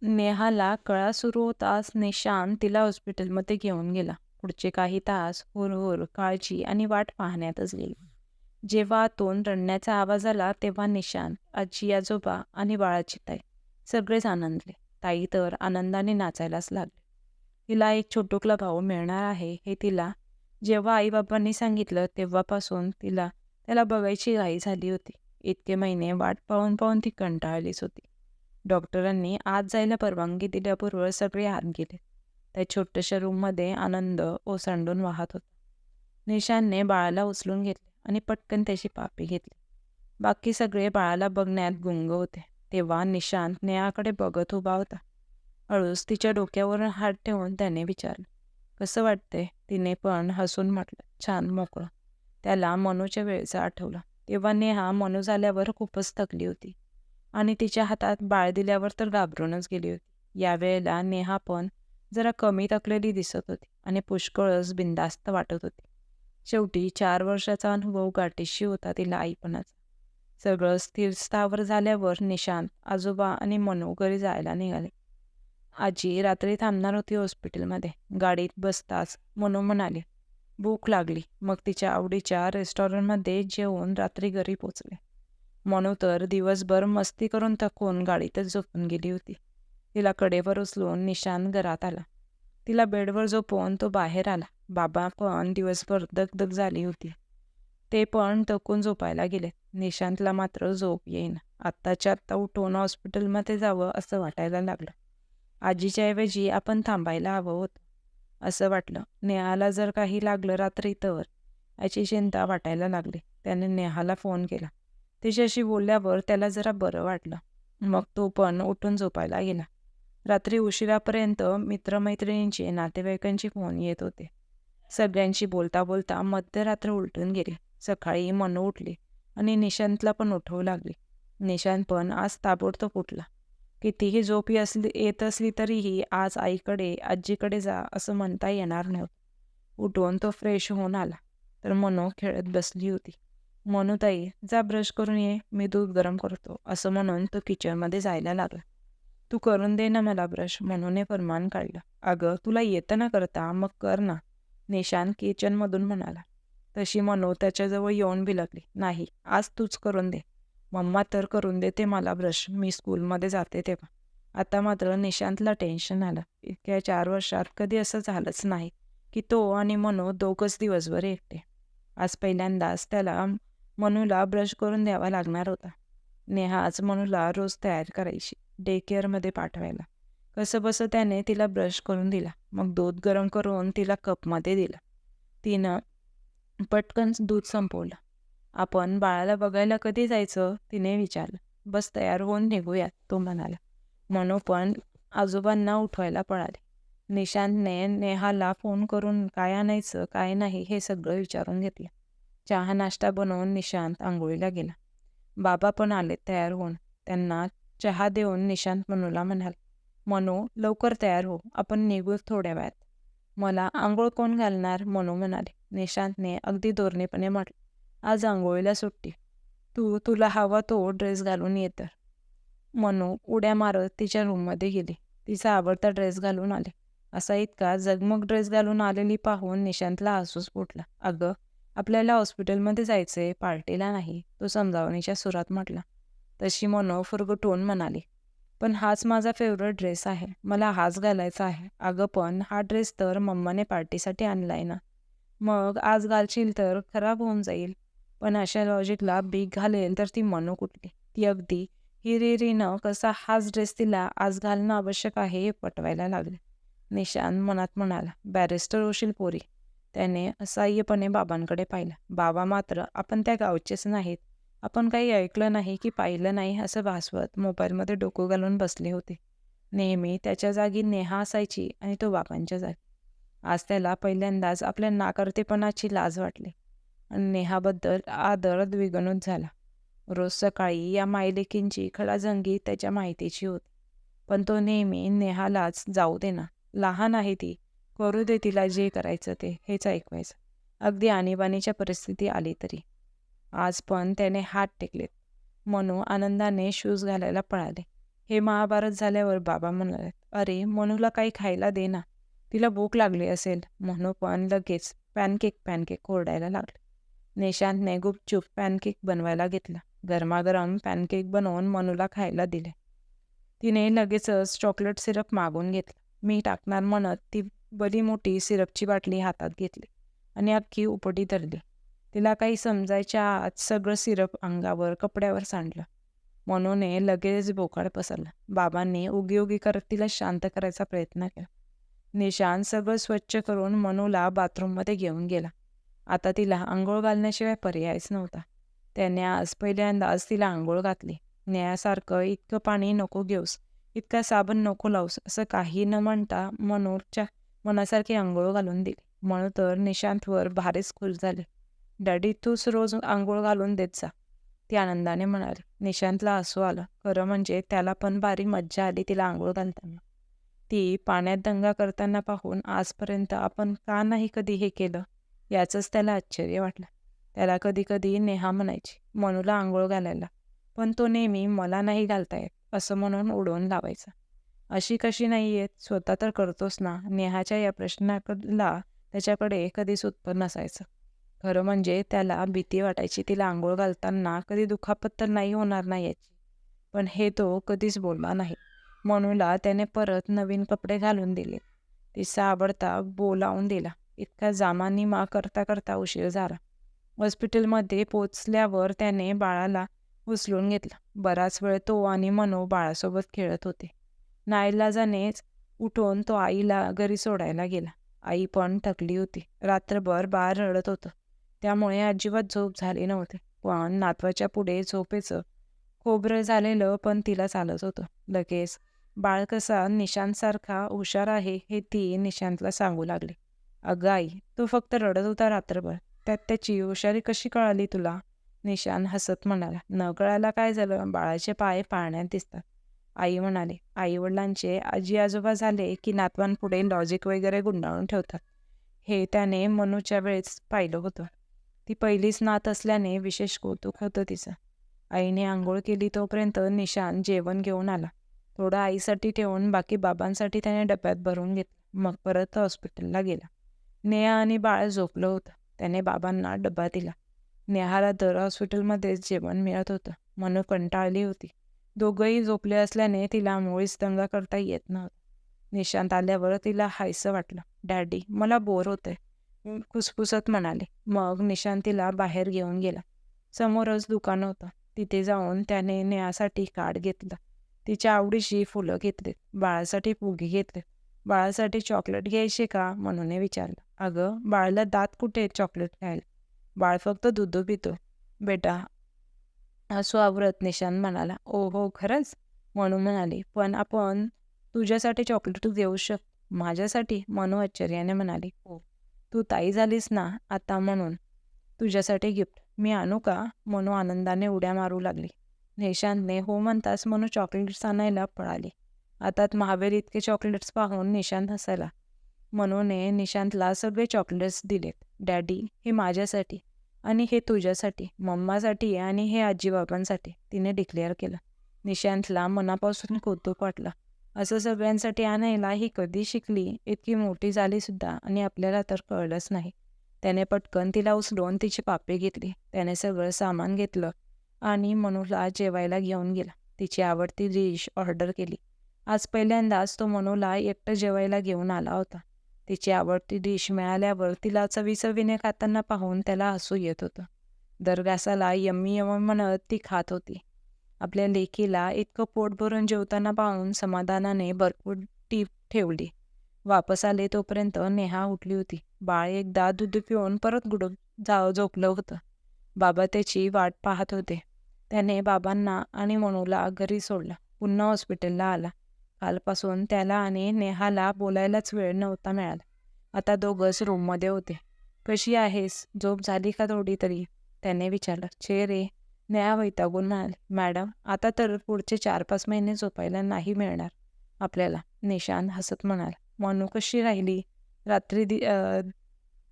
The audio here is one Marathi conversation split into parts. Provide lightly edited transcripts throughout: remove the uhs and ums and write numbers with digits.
नेहाला कळा सुरू होताच निशांत तिला हॉस्पिटलमध्ये घेऊन गेला. पुढचे काही तास हुरहुर, काळजी आणि वाट पाहण्यातच गेले. जेव्हा आतून रडण्याचा आवाज आला तेव्हा निशांत, आजी आजोबा आणि बाळाची ताई सगळेच आनंदले. ताई तर आनंदाने नाचायलाच लागले. तिला एक छोटुकला भाऊ मिळणार आहे हे तिला जेव्हा आईबाबांनी सांगितलं तेव्हापासून तिला त्याला बघायची घाई झाली होती. इतके महिने वाट पाहून पाहून ती कंटाळलीच होती. डॉक्टरांनी आत जायला परवानगी दिल्याबरोबर सगळे आत गेले. त्या छोट्याशा रूममध्ये आनंद ओसंडून वाहत होता. निशानने बाळाला उचलून घेतले आणि पटकन त्याची पापी घेतली. बाकी सगळे बाळाला बघण्यात गुंग होते. तेव्हा निशांत नेहाकडे बघत उभा होता. हळूच तिच्या डोक्यावर हात ठेवून त्याने विचारलं, कसं वाटतंय? तिने पण हसून म्हटलं, छान, मोकळं. त्याला मनूच्या वेळेचं आठवलं. तेव्हा नेहा मनू झाल्यावर खूपच थकली होती आणि तिच्या हातात बाळ दिल्यावर तर घाबरूनच गेली होती. यावेळेला नेहा पण जरा कमी थकलेली दिसत होती आणि पुष्कळच बिनधास्त वाटत होती. शेवटी 4 वर्षाचा अनुभव गाठीशी होता तिला आईपणाचा. सगळं स्थिर स्थावर झाल्यावर निशांत, आजोबा आणि मनू घरी जायला निघाले. आजी रात्री थांबणार होती हॉस्पिटलमध्ये. गाडीत बसताच मनू म्हणाली, भूक लागली. मग तिच्या आवडीच्या रेस्टॉरंटमध्ये जेवून रात्री घरी पोचले. मनू तर दिवसभर मस्ती करून थकून गाडीतच झोपून गेली होती. तिला कडेवर उचलून निशांत घरात आला. तिला बेडवर झोपवून तो बाहेर आला. बाबा पण दिवसभर दगदग झाली होती. ते पण थकून झोपायला गेले. निशांतला मात्र झोप येईना. आत्ताच्या आत्ता उठून हॉस्पिटलमध्ये जावं असं वाटायला लागलं. आजीच्या ऐवजी आपण थांबायला हवं होतं असं वाटलं. नेहाला जर काही लागलं रात्री तर याची चिंता वाटायला लागली. त्याने नेहाला फोन केला. तिच्याशी बोलल्यावर त्याला जरा बरं वाटलं. मग तो पण उठून झोपायला गेला. रात्री उशिरापर्यंत मित्रमैत्रिणींचे, नातेवाईकांचे फोन येत होते. सगळ्यांशी बोलता बोलता मध्यरात्र उलटून गेली. सकाळी मनू उठली आणि निशांतला पण उठवू लागली. निशांत पण आज ताबडतोब उठला. कितीही झोप येत असली तरीही आज आईकडे, आजीकडे जा असं म्हणता येणार नव्हतं. उठून तो फ्रेश होऊन आला तर मनू खेळत बसली होती. मनूताई, जा ब्रश करून ये, मी दूध गरम करतो असं म्हणून तो किचनमध्ये जायला लागला. तू करून दे ना मला ब्रश, मनूने फरमान काढलं. अगं, तुला येतं ना करता, मग कर ना, निशांत किचनमधून म्हणाला. तशी मनू त्याच्याजवळ येऊन बिलगली, नाही, आज तूच करून दे. मम्मा तर करून देते मला ब्रश, मी स्कूलमध्ये जाते तेव्हा. आता मात्र निशांतला टेन्शन आलं. इतक्या 4 वर्षात कधी असं झालंच नाही की तो आणि मनू दोघंच दिवसभर एकटे. आज पहिल्यांदाच त्याला मनूला ब्रश करून द्यावा लागणार होता. नेहा आज मनूला रोज तयार करायची, डे केअरमध्ये पाठवायला. कसंबसं त्याने तिला ब्रश करून दिला. मग दूध गरम करून तिला कपमध्ये दिलं. तिनं पटकन दूध संपवलं. आपण बाळाला बघायला कधी जायचं? तिने विचारलं. बस तयार होऊन निघूयात, तो म्हणाला. मनू पण आजोबांना उठवायला पळाले. निशांतने नेहाला फोन करून काय आणायचं काय नाही हे सगळं विचारून घेतलं. चहा नाश्ता बनवून निशांत आंघोळीला गेला. बाबा पण आले तयार होऊन. त्यांना चहा देऊन निशांत मनूला म्हणाला, मनू, लवकर तयार हो, आपण निघू थोड्या वेळात. मला आंघोळ कोण घालणार? मनू म्हणाले. निशांतने अगदी दोरणेपणे म्हटलं, आज आंघोळीला सुट्टी. तुला हवा तो ड्रेस घालून ये तर. मनू उड्या मारत तिच्या रूममध्ये गेली. तिचा आवडता ड्रेस घालून आले. असा इतका जगमग ड्रेस घालून आलेली पाहून निशांतला हसूच फुटला. अगं, आपल्याला हॉस्पिटलमध्ये जायचंय, पार्टीला नाही, तो समजावणीच्या सुरात म्हटला. तशी मनू फुरगटून म्हणाली, पण हाच माझा फेवरेट ड्रेस आहे, मला हाच घालायचा आहे. अगं पण हा ड्रेस तर मम्माने पार्टीसाठी आणलाय ना. मग आज घालशील तर खराब होऊन जाईल. पण अशा लॉजिकला बीक घालेल तर ती मनू कुठली? ती अगदी हिरिरीनं कसा हाच ड्रेस तिला आज घालणं आवश्यक आहे हे पटवायला लागले. निशांत मनात म्हणाला, बॅरिस्टर होशील पोरी. त्याने असहाय्यपणे बाबांकडे पाहिलं. बाबा मात्र आपण त्या गावचेच नाहीत, आपण काही ऐकलं नाही की पाहिलं नाही असं भासवत मोबाईलमध्ये डोकं घालून बसले होते. नेहमी त्याच्या जागी नेहा असायची आणि तो बाबांच्या जागी. आज त्याला पहिल्यांदाच आपल्या नाकर्तेपणाची लाज वाटली आणि नेहाबद्दल आदर द्विगुणित झाला. रोज सकाळी या मायलेकींची खडाजंगी त्याच्या माहितीची होती. पण तो नेहमी नेहालाच जाऊ दे ना, लहान आहे ती, करू दे तिला जे करायचं ते, हेच ऐकवायचं, अगदी आणीबाणीच्या परिस्थिती आली तरी. आज पण त्याने हात टेकलेत. मनू आनंदाने शूज घालायला पळाले. हे महाभारत झाल्यावर बाबा म्हणाले, "अरे, मनूला काही खायला दे ना. तिला भूक लागली असेल." मनू पण लगेच पॅनकेक पॅनकेक ओरडायला लागले. निशांतने गुपचूप पॅनकेक बनवायला घेतला. गरमागरम पॅनकेक बनवून मनूला खायला दिले. तिने लगेचच चॉकलेट सिरप मागून घेतलं. मी टाकणार म्हणत ती बरी मोठी सिरपची बाटली हातात घेतली आणि अख्खी उपटी धरली. तिला काही समजायच्या आत सगळं सिरप अंगावर, कपड्यावर सांडलं. मनूने लगेच बोकाड पसरला. बाबांनी उगी करत तिला शांत करायचा प्रयत्न केला. निशांत सगळं स्वच्छ करून मनूला बाथरूममध्ये घेऊन गेला. आता तिला अंघोळ घालण्याशिवाय पर्यायच नव्हता. त्याने आज पहिल्यांदाच तिला अंघोळ घातली. न्यायासारखं इतकं पाणी नको घेऊस, इतका साबण नको लावूस असं काही न म्हणता मनूच्या मनासारखी अंघोळ घालून दिली. मनू तर निशांतवर भारीच खुश झाले. "डॅडी, तूच रोज अंघोळ घालून देत जा," ती आनंदाने म्हणाली. निशांतला हसू आलं. खरं म्हणजे त्याला पण भारी मज्जा आली तिला अंघोळ घालताना. ती पाण्यात दंगा करताना पाहून आजपर्यंत आपण का नाही कधी हे केलं याचंच त्याला आश्चर्य वाटलं. त्याला कधी कधी नेहा म्हणायची मनूला अंघोळ घालायला, पण तो नेहमी मला नाही घालता येत असं म्हणून उडवून लावायचा. अशी कशी नाही येत, स्वतः तर करतोस ना. नेहाच्या या प्रश्नाला त्याच्याकडे कधीच उत्तर नसायचं. खरं म्हणजे त्याला भीती वाटायची तिला अंघोळ घालताना कधी दुखापत तर नाही होणार ना याची. पण हे तो कधीच बोलला नाही. मनूला त्याने परत नवीन कपडे घालून दिले. तिचा आवडता बोलावून दिला. इतका जामानिमा करता करता उशीर झाला. हॉस्पिटलमध्ये पोचल्यावर त्याने बाळाला उचलून घेतलं. बराच वेळ तो आणि मनू बाळासोबत खेळत होते. नाईलाजानेच उठून तो आईला घरी सोडायला गेला. आई पण थकली होती. रात्रभर बाळ रडत होतं. त्यामुळे अजिबात झोप झाली नव्हती. पण नातवाच्या पुढे झोपेचं खोबरं झालेलं पण तिला चालत होतं. लगेच बाळ कसा निशांतसारखा हुशार आहे हे ती निशांतला सांगू लागली. "अगं आई, तो फक्त रडत होता रात्रभर. त्यात त्याची हुशारी कशी कळाली तुला?" निशांत हसत म्हणाला. "न कळायला काय झालं? बाळाचे पाय पाळण्यात दिसतात." आई म्हणाली. "आई-वडिलांचे आजी आजोबा झाले की नातवांपुढे लॉजिक वगैरे गुंडाळून ठेवतात. हे त्याने मनूच्या वेळेस पाहिलं होतं. ती पहिलीच नात असल्याने विशेष कौतुक होतं तिचं." आईने आंघोळ केली तोपर्यंत निशांत जेवण घेऊन आला. थोडं आईसाठी ठेवून बाकी बाबांसाठी त्याने डब्यात भरून घेतलं. मग परत हॉस्पिटलला गेला. नेहा आणि बाळ झोपलं होतं. त्याने बाबांना डबा दिला. नेहाला तर हॉस्पिटलमध्येच जेवण मिळत होतं. मनू कंटाळली होती. दोघंही झोपले असल्याने तिला मुळीच दंगा करता येत नव्हता. निशांत आल्यावर तिला हायसं वाटलं. "डॅडी, मला बोर होतंय," खुसखुसत म्हणाले. मग निशांत तिला बाहेर घेऊन गेला. समोरच दुकान होतं. तिथे जाऊन त्याने नेहासाठी कार्ड घेतलं. तिच्या आवडीची फुलं घेतलीत. बाळासाठी फुगे घेतलेत. "बाळासाठी चॉकलेट घ्यायचे का?" मनूने विचारलं. "अगं, बाळाला दात कुठे आहेत चॉकलेट खायला? बाळ फक्त दूध पितो बेटा." हसू आवरत निशांत म्हणाला. "ओ हो, खरंच?" मनू म्हणाली. "पण आपण तुझ्यासाठी चॉकलेट देऊ शकतो." "माझ्यासाठी?" मनू आश्चर्याने म्हणाली. "हो, तू ताई झालीस ना आता, म्हणून तुझ्यासाठी गिफ्ट. मी आणू का?" मनू आनंदाने उड्या मारू लागली. निशांतने हो म्हणताच मनू चॉकलेट्स आणायला पळाली. हातात महावीर इतके चॉकलेट्स पाहून निशांत हसायला. मनूने निशांतला सगळे चॉकलेट्स दिलेत. "डॅडी, हे माझ्यासाठी आणि हे तुझ्यासाठी, मम्मासाठी आणि हे आजीबाबांसाठी," तिने डिक्लेअर केलं. निशांतला मनापासून कौतुक वाटलं. असं सगळ्यांसाठी आणायला ही कधी शिकली? इतकी मोठी झाली सुद्धा आणि आपल्याला तर कळलंच नाही. त्याने पटकन तिला उचलून तिची पापी घेतली. त्याने सगळं सामान घेतलं आणि मनूला जेवायला घेऊन गेला. तिची आवडती डिश ऑर्डर केली. आज पहिल्यांदाच तो मनूला एकटं जेवायला घेऊन आला होता. तिची आवडती डिश मिळाल्यावर तिला चवीचवीने खाताना पाहून त्याला हसू येत होतं. दर घासाला यम्मी यम्मी म्हणत ती खात होती. आपल्या लेकीला इतकं पोट भरून जेवताना पाहून समाधानाने भरपूर टीप ठेवली. वापस आले तोपर्यंत नेहा उठली होती. बाळ एकदा दूध पिऊन परत झोपलं होतं. बाबा त्याची वाट पाहत होते. त्याने बाबांना आणि मनूला घरी सोडलं. पुन्हा हॉस्पिटलला आला. कालपासून त्याला आणि नेहाला बोलायलाच वेळ नव्हता मिळाला. आता दोघंच रूममध्ये होते. "कशी आहेस? झोप झाली का थोडी तरी?" त्याने विचारलं. "छे रे," नेहा वैतागून म्हणाली. "मॅडम, आता तर पुढचे 4-5 महिने झोपायला नाही मिळणार आपल्याला," निशांत हसत म्हणाला. "मनू कशी राहिली? रात्री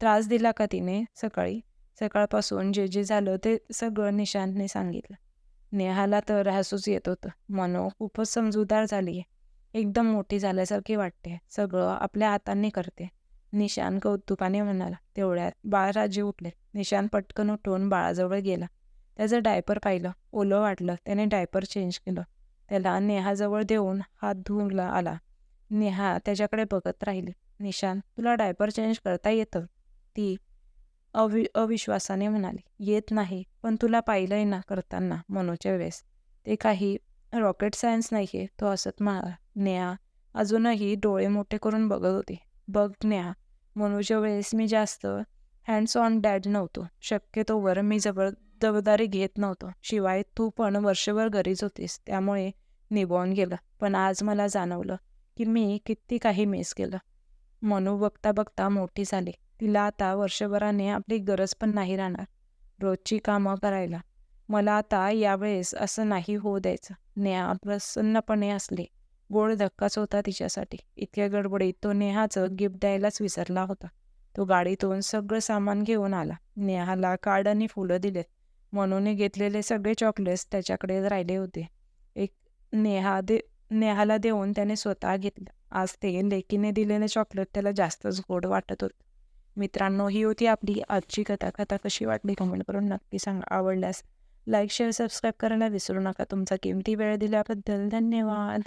त्रास दिला का तिने सकाळी?" सकाळपासून जे जे झालं ते सगळं निशांतने सांगितलं. नेहाला तर हसूच येत होतं. मनू खूपच समजूतदार झाली आहे. एकदम मोठी झाल्यासारखी वाटते. सगळं आपल्या हातांनी करते. निशान कौतुकाने म्हणाला. तेवढ्यात बाळराजे उठले. निशान पटकन उठून बाळाजवळ गेला. त्याचं डायपर पाहिलं. ओलं वाटलं. त्याने डायपर चेंज केलं. त्याला नेहाजवळ देऊन हात धुवून आला. नेहा त्याच्याकडे बघत राहिली. निशान, तुला डायपर चेंज करता येतं? ती अविश्वासाने म्हणाली. येत नाही, पण तुला पाहिलंय ना करताना मनूच्या वेळेस. ते काही रॉकेट सायन्स नाहीये, तो हसत म्हणाला. नेहा अजूनही डोळे मोठे करून बघत होती. बघ नेहा, मनूच्या वेळेस मी जास्त हँड्स ऑन डॅड नव्हतो. शक्यतोवर मी जबाबदारी घेत नव्हतो. शिवाय तू पण वर्षभर घरीच होतीस, त्यामुळे निभावून गेलं. पण आज मला जाणवलं की मी किती काही मिस केलं. मनू बघता बघता मोठी झाली. तिला आता वर्षभराने आपली गरज पण नाही राहणार रोजची कामं करायला. मला आता यावेळेस असं नाही होऊ द्यायचं. नेहा प्रसन्नपणे असली. गोड धक्काच होता तिच्यासाठी. इतक्या गडबडीत तो नेहाचं गिफ्ट द्यायलाच विसरला होता. तो गाडीतून सगळं सामान घेऊन आला. नेहाला कार्ड आणि फुलं दिलेत. मनूने घेतलेले सगळे चॉकलेट्स त्याच्याकडेच राहिले होते. एक नेहाला देऊन त्याने स्वतः घेतलं. आज ते लेकीने दिलेले चॉकलेट त्याला जास्तच गोड वाटत होतं. मित्रांनो, ही होती आपली आजची कथा. कथा कशी वाटली कमेंट करून नक्की सांगा. आवडल्यास लाईक, शेअर, सबस्क्राईब करायला विसरू नका. तुमचा किमती वेळ दिल्याबद्दल धन्यवाद.